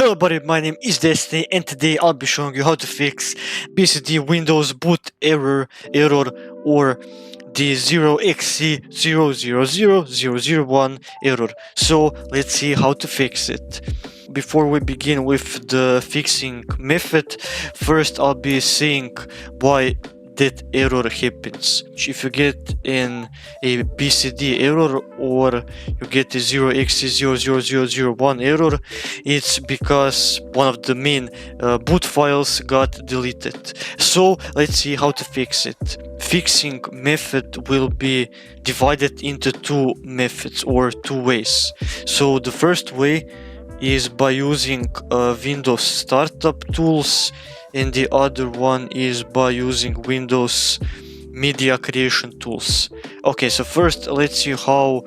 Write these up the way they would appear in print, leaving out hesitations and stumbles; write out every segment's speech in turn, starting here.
Hello buddy, my name is Destiny and today I'll be showing you how to fix BCD Windows boot error or the 0xc0000001 error. So let's see how to fix it. Before we begin with the fixing method, first I'll be saying why that error happens. If you get a BCD error or you get a 0xc00001 error, it's because one of the main boot files got deleted. So let's see how to fix it. Fixing method will be divided into two methods or two ways. So the first way is by using Windows startup tools, and the other one is by using Windows media creation tools. Okay, so first let's see how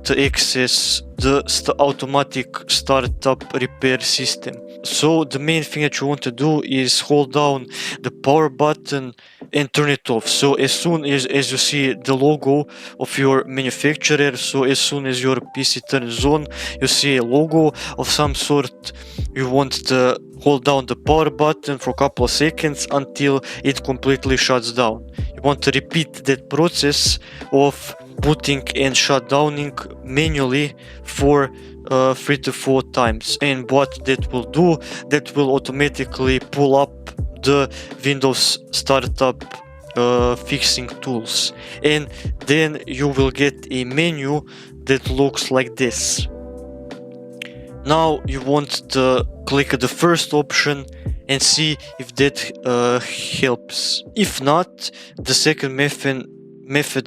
to access the automatic startup repair system. So the main thing that you want to do is hold down the power button and turn it off. So as soon as you see the logo of your manufacturer, so as soon as your PC turns on, you see a logo of some sort, you want to hold down the power button for a couple of seconds until it completely shuts down. You want to repeat that process of booting and shutdowning manually for 3 to 4 times, and what that will do, that will automatically pull up the Windows startup fixing tools, and then you will get a menu that looks like this. Now you want to click the first option and see if that helps. If not, the second method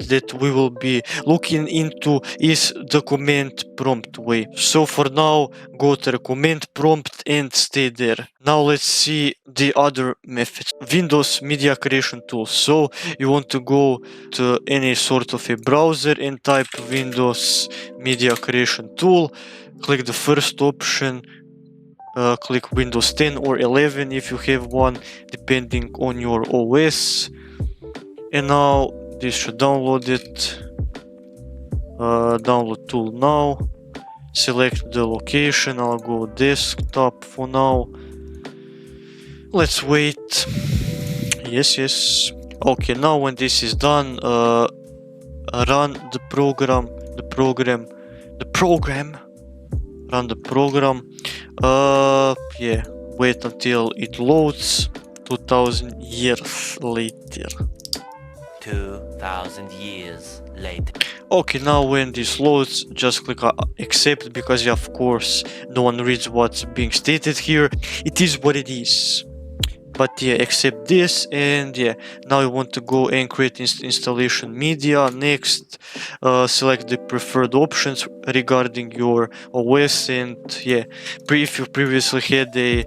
that we will be looking into is the command prompt way. So for now, go to the command prompt and stay there. Now let's see the other methods. Windows media creation tools. So you want to go to any sort of a browser and type Windows media creation tool. Click the first option. Click Windows 10 or 11 if you have one, depending on your OS. And now this should download it. Download tool now. Select the location. I'll go desktop for now. Let's wait. Yes. Okay, now when this is done, run the program. Run the program. Yeah, wait until it loads. 2000 years later. 2000 years later. Okay, now when this loads, just click accept, because of course no one reads what's being stated here. It is what it is. But yeah, accept this, and yeah, now you want to go and create installation media. Next, select the preferred options regarding your OS, and yeah, if you previously had a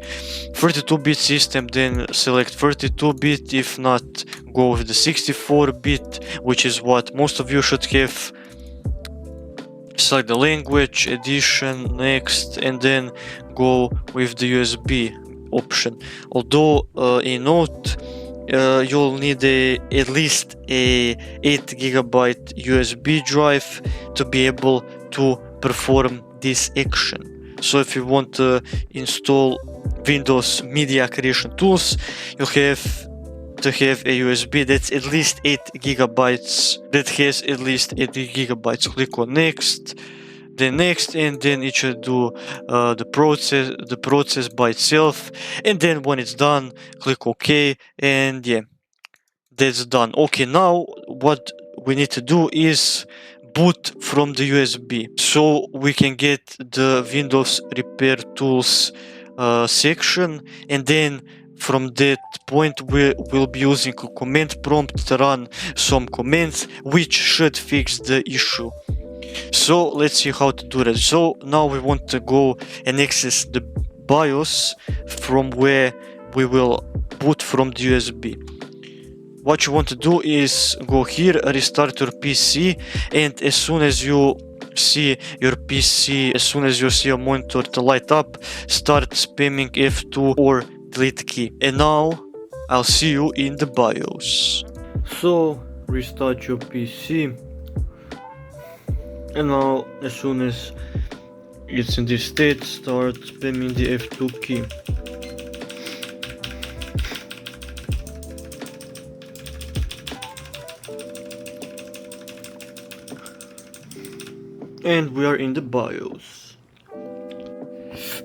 32-bit system, then select 32-bit. If not, go with the 64-bit, which is what most of you should have. Select the language, edition, next, and then go with the USB option. Although a note, you'll need at least a 8 GB USB drive to be able to perform this action. So if you want to install Windows media creation tools, you have to have a USB that's at least 8 GB. That has at least 8 GB. Click on next, then next, and then it should do the process by itself. And then when it's done, click OK, and yeah, that's done. Okay, now what we need to do is boot from the USB, so we can get the Windows repair tools section, and then from that point we will be using a command prompt to run some commands which should fix the issue. So let's see how to do that. So now we want to go and access the BIOS from where we will boot from the USB. What you want to do is go here, restart your PC, and as soon as you see your PC, as soon as you see a monitor to light up, start spamming F2 or delete key. And now I'll see you in the BIOS. So restart your PC, and now as soon as it's in this state, start spamming the F2 key. And we are in the BIOS.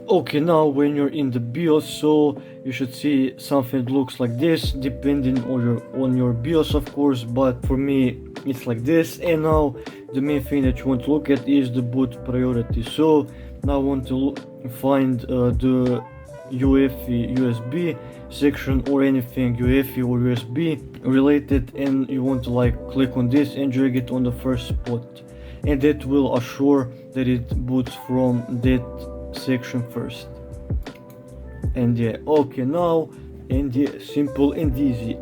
Okay, now when you're in the BIOS, so you should see something that looks like this, depending on your BIOS, of course, but for me it's like this. And now the main thing that you want to look at is the boot priority. So now I want to find the UEFI USB section or anything UEFI or USB related, and you want to like click on this and drag it on the first spot, and that will assure that it boots from that section first. And yeah, okay, now, and yeah, simple and easy.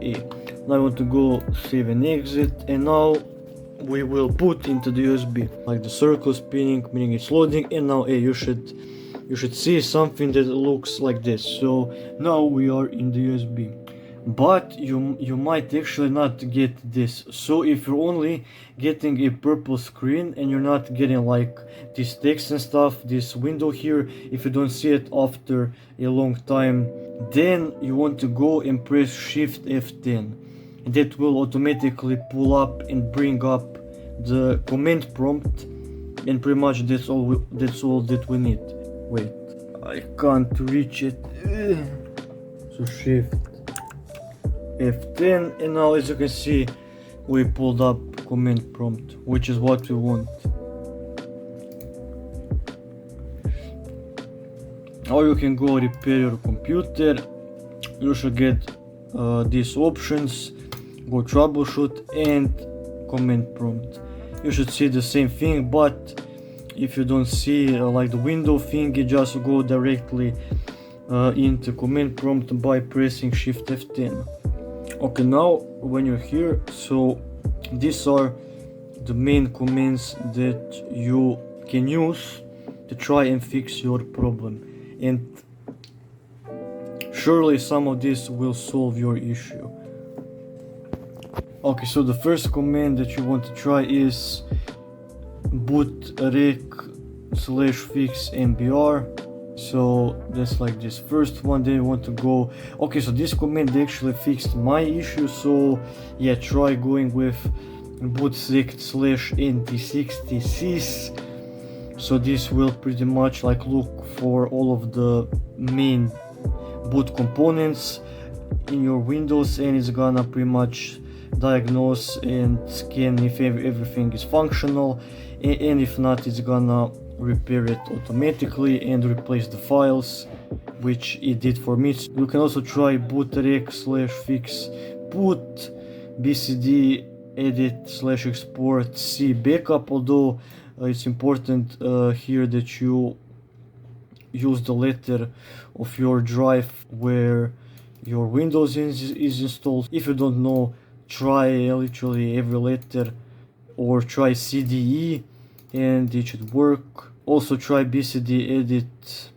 Now I want to go save and exit, and now we will put into the USB, like the circle spinning, meaning it's loading. And now you should see something that looks like this. So now we are in the USB, but you might actually not get this. So if you're only getting a purple screen and you're not getting like this text and stuff, this window here, if you don't see it after a long time, then you want to go and press Shift F10. That will automatically pull up and bring up the command prompt, and pretty much that's all that we need. Wait, I can't reach it. So Shift F10, and now as you can see we pulled up command prompt, which is what we want. Or you can go repair your computer. You should get these options, go troubleshoot and command prompt. You should see the same thing, but if you don't see like the window thing, you just go directly into command prompt by pressing Shift F10. Okay, now when you're here, so these are the main commands that you can use to try and fix your problem, and surely some of this will solve your issue. Okay, so the first command that you want to try is bootrec/fix mbr. So that's like this first one. Then you want to go, okay, so this command actually fixed my issue, so yeah, try going with bootrec/nt60sys. so this will pretty much like look for all of the main boot components in your Windows, and it's gonna pretty much diagnose and scan if everything is functional, and if not, it's gonna repair it automatically and replace the files, which it did for me. You can also try bootrec/fix boot BCD edit/export C backup, although it's important here that you use the letter of your drive where your Windows is installed. If you don't know, try literally every letter, or try CDE and it should work. Also try BCD edit,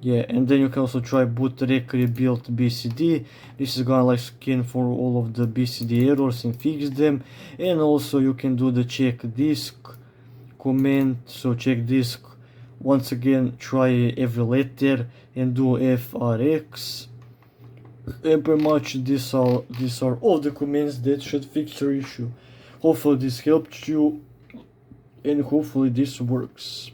yeah, and then you can also try bootrec rebuild BCD. This is gonna like scan for all of the BCD errors and fix them. And also you can do the check disk command. So check disk, once again try every letter and do FRX, and pretty much these are all the commands that should fix your issue. Hopefully this helped you, and hopefully this works.